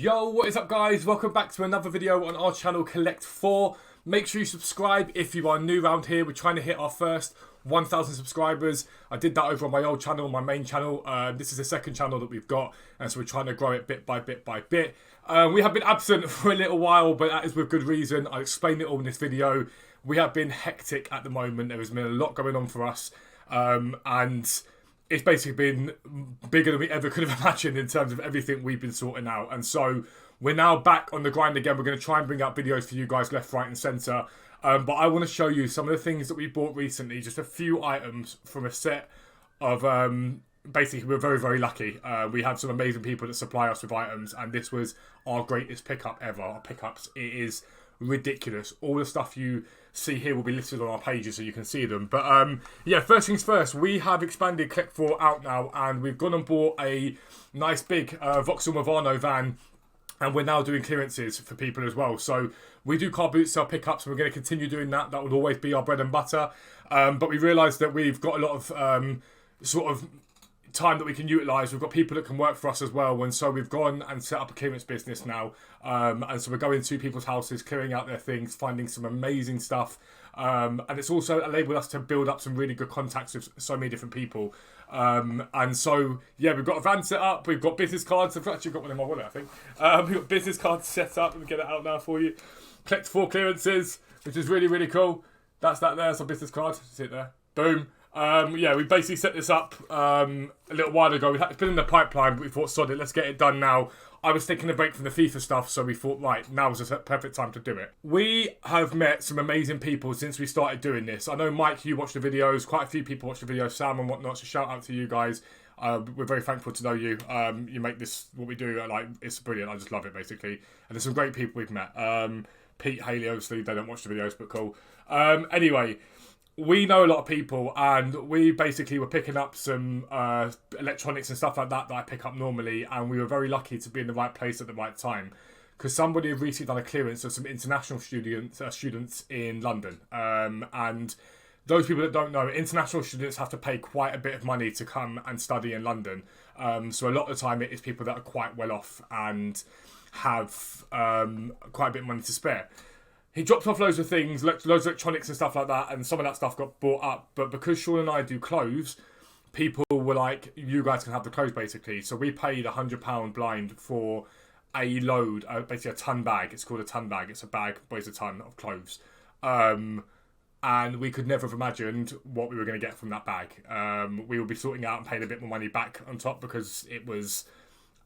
Yo, what is up guys? Welcome back to another video on our channel Collect 4. Make sure you subscribe if you are new around here. We're trying to hit our first 1,000 subscribers. I did that over on my old channel, my main channel. This is the second channel that we've got, and so we're trying to grow it bit by bit by bit. We have been absent for a little while, but that is with good reason. I'll explain it all in this video. We have been hectic at the moment. There has been a lot going on for us, and it's basically been bigger than we ever could have imagined in terms of everything we've been sorting out. And so we're now back on the grind again. We're going to try and bring out videos for you guys left, right and centre. But I want to show you some of the things that we bought recently. Just a few items from a set of... basically, we're very, very lucky. We have some amazing people that supply us with items. And this was our greatest pickup ever. Our pickups, it is ridiculous. All the stuff you see here will be listed on our pages so you can see them. But yeah, first things first, we have expanded Collect 4 out now, and we've gone and bought a nice big Vauxhall Movano van, and we're now doing clearances for people as well. So we do car boot sale pickups, and we're going to continue doing that. That would always be our bread and butter. But we realised that we've got a lot of sort of time that we can utilise. We've got people that can work for us as well, and so we've gone and set up a clearance business now, and so we're going to people's houses, clearing out their things, finding some amazing stuff, and it's also enabled us to build up some really good contacts with so many different people, and so yeah, we've got a van set up, we've got business cards. I've actually got one in my wallet, I think. We've got business cards set up. Let me get it out now for you. Collect 4 clearances, which is really, really cool. That's that there. It's a business card. See it there. Boom. Yeah, we basically set this up a little while ago. It's been in the pipeline, but we thought, sod it, let's get it done now. I was taking a break from the FIFA stuff, so we thought, right, now is the perfect time to do it. We have met some amazing people since we started doing this. I know, Mike, you watch the videos. Quite a few people watch the videos, Sam and whatnot, so shout out to you guys. We're very thankful to know you. You make this, what we do, like, it's brilliant. I just love it, basically. And there's some great people we've met. Pete, Haley, obviously, they don't watch the videos, but cool. Anyway, we know a lot of people, and we basically were picking up some electronics and stuff like that I pick up normally, and we were very lucky to be in the right place at the right time, because somebody had recently done a clearance of some international students in London, and those people that don't know, international students have to pay quite a bit of money to come and study in London, so a lot of the time it is people that are quite well off and have quite a bit of money to spare. He dropped off loads of things, loads of electronics and stuff like that, and some of that stuff got bought up. But because Sean and I do clothes, people were like, you guys can have the clothes, basically. So we paid £100 blind for a load, basically a ton bag. It's called a ton bag. It's a bag, weighs a ton of clothes. And we could never have imagined what we were going to get from that bag. We would be sorting out and paying a bit more money back on top because it was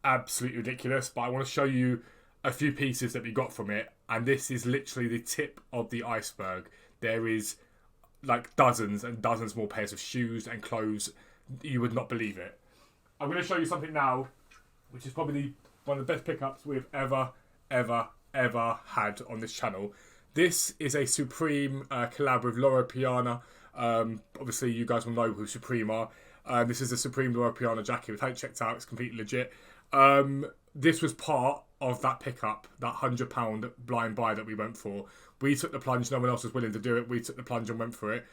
absolutely ridiculous. But I want to show you a few pieces that we got from it, and this is literally the tip of the iceberg. There is like dozens and dozens more pairs of shoes and clothes. You would not believe it. I'm going to show you something now, which is probably one of the best pickups we've ever had on this channel. This is a Supreme collab with Loro Piana. Obviously, you guys will know who Supreme are. This is a Supreme Loro Piana jacket. We've had it checked out. It's completely legit. This was part of that pickup, that £100 blind buy that we went for. We took the plunge. No one else was willing to do it. We took the plunge and went for it.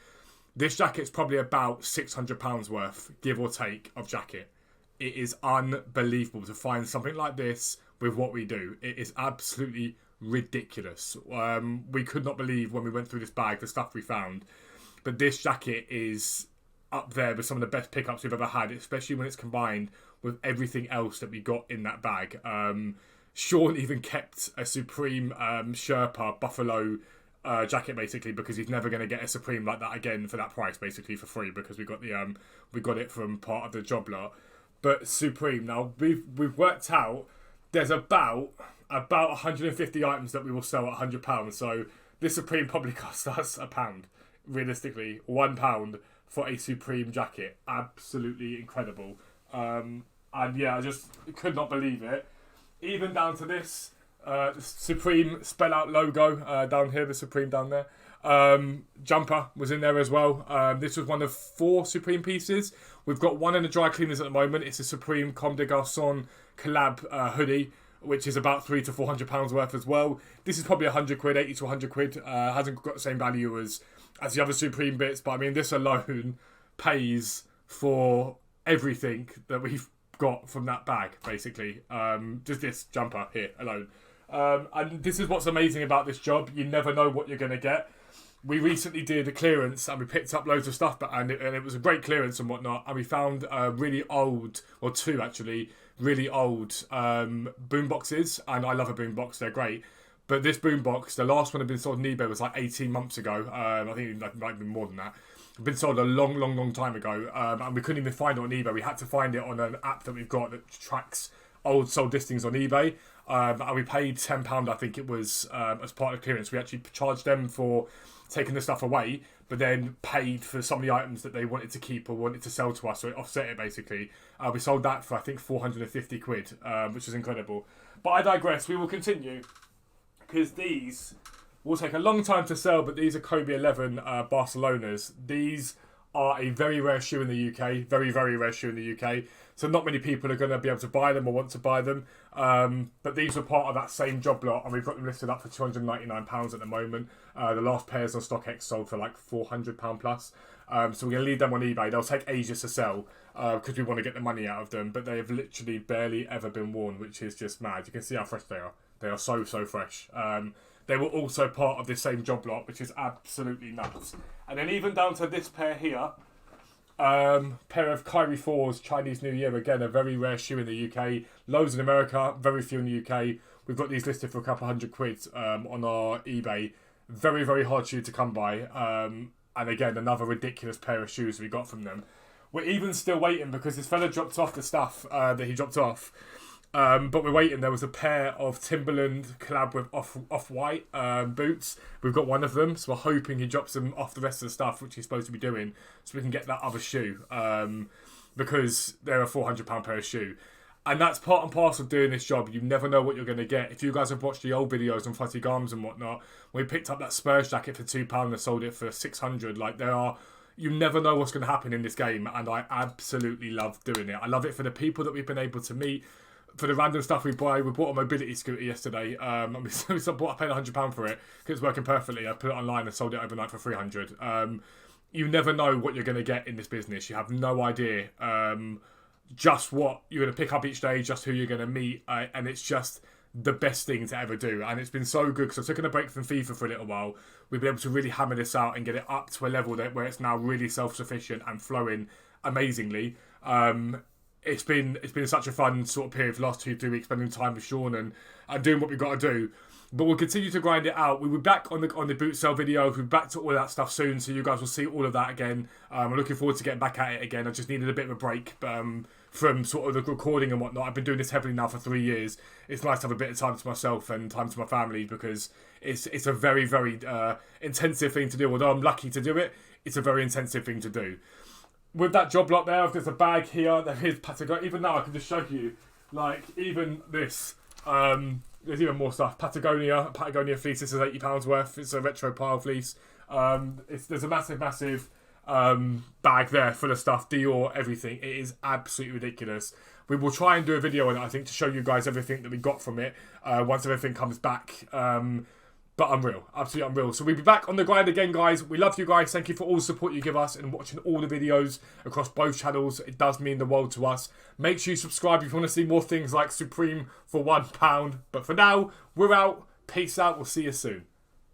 This jacket's probably about £600 worth, give or take, of jacket. It is unbelievable to find something like this with what we do. It is absolutely ridiculous. We could not believe when we went through this bag the stuff we found. But this jacket is up there with some of the best pickups we've ever had, especially when it's combined with everything else that we got in that bag. Sean even kept a Supreme Sherpa Buffalo jacket, basically, because he's never going to get a Supreme like that again for that price, basically for free, because we got it from part of the job lot. But Supreme, now we've worked out there's about 150 items that we will sell at £100. So this Supreme probably cost us £1, realistically, £1 for a Supreme jacket. Absolutely incredible. And yeah, I just could not believe it. Even down to this Supreme spell out logo down here, the Supreme down there. Jumper was in there as well. This was one of 4 Supreme pieces. We've got one in the dry cleaners at the moment. It's a Supreme Comme des Garçons collab hoodie, which is about £300 to £400 worth as well. This is probably 100 quid, 80 to 100 quid. Hasn't got the same value as the other Supreme bits, but I mean, this alone pays for everything that we've got from that bag, basically. Just this jumper here alone. And this is what's amazing about this job. You never know what you're going to get. We recently did a clearance and we picked up loads of stuff, and it was a great clearance and whatnot. And we found really old, or two actually, really old boom boxes. And I love a boom box; they're great. But this boom box, the last one had been sold on eBay was like 18 months ago. I think it might be more than that. It's been sold a long time ago, and we couldn't even find it on eBay. We had to find it on an app that we've got that tracks old sold listings on eBay. And we paid £10, I think it was, as part of the clearance. We actually charged them for taking the stuff away, but then paid for some of the items that they wanted to keep or wanted to sell to us, so it offset it basically. We sold that for I think 450 quid, which is incredible. But I digress. We will continue because these will take a long time to sell, but these are Kobe 11 Barcelonas. These are a very rare shoe in the UK, very rare shoe in the UK. So not many people are going to be able to buy them or want to buy them. But these are part of that same job lot, and we've got them listed up for £299 at the moment. The last pairs on StockX sold for like £400 plus. So we're going to leave them on eBay. They'll take ages to sell because we want to get the money out of them. But they have literally barely ever been worn, which is just mad. You can see how fresh they are. They are so fresh. They were also part of this same job lot, which is absolutely nuts. And then even down to this pair here. Pair of Kyrie 4s, Chinese New Year, again a very rare shoe in the UK, loads in America, very few in the UK. We've got these listed for a couple £100 on our eBay. Very hard shoe to come by, and again another ridiculous pair of shoes we got from them. We're even still waiting because this fella dropped off the stuff that he dropped off. But we're waiting. There was a pair of Timberland collab with Off-White boots. We've got one of them, so we're hoping he drops them off the rest of the stuff, which he's supposed to be doing, so we can get that other shoe, because they're a £400 pair of shoe. And that's part and parcel of doing this job. You never know what you're going to get. If you guys have watched the old videos on Fuzzy Garms and whatnot, we picked up that Spurs jacket for £2 and sold it for £600. Like, you never know what's going to happen in this game, and I absolutely love doing it. I love it for the people that we've been able to meet. For the random stuff we buy, we bought a mobility scooter yesterday. And I paid £100 for it because it's working perfectly. I put it online and sold it overnight for £300. You never know what you're going to get in this business. You have no idea just what you're going to pick up each day, just who you're going to meet, and it's just the best thing to ever do. And it's been so good because I've taken a break from FIFA for a little while. We've been able to really hammer this out and get it up to a level where it's now really self-sufficient and flowing amazingly. It's been such a fun sort of period for the last 2-3 weeks, spending time with Sean and doing what we've got to do. But we'll continue to grind it out. We'll be back on the boot sale videos. We'll be back to all of that stuff soon, so you guys will see all of that again. I'm looking forward to getting back at it again. I just needed a bit of a break from sort of the recording and whatnot. I've been doing this heavily now for 3 years. It's nice to have a bit of time to myself and time to my family because it's a very intensive thing to do. Although I'm lucky to do it, it's a very intensive thing to do. With that job lot there, there's a bag here. There is Patagonia. Even now, I can just show you, like, even this. There's even more stuff. Patagonia fleece. This is £80 worth. It's a retro pile fleece. There's a massive bag there full of stuff. Dior, everything. It is absolutely ridiculous. We will try and do a video on it, I think, to show you guys everything that we got from it once everything comes back. But unreal, absolutely unreal. So we'll be back on the grind again, guys. We love you guys. Thank you for all the support you give us and watching all the videos across both channels. It does mean the world to us. Make sure you subscribe if you want to see more things like Supreme for £1. But for now, we're out. Peace out. We'll see you soon.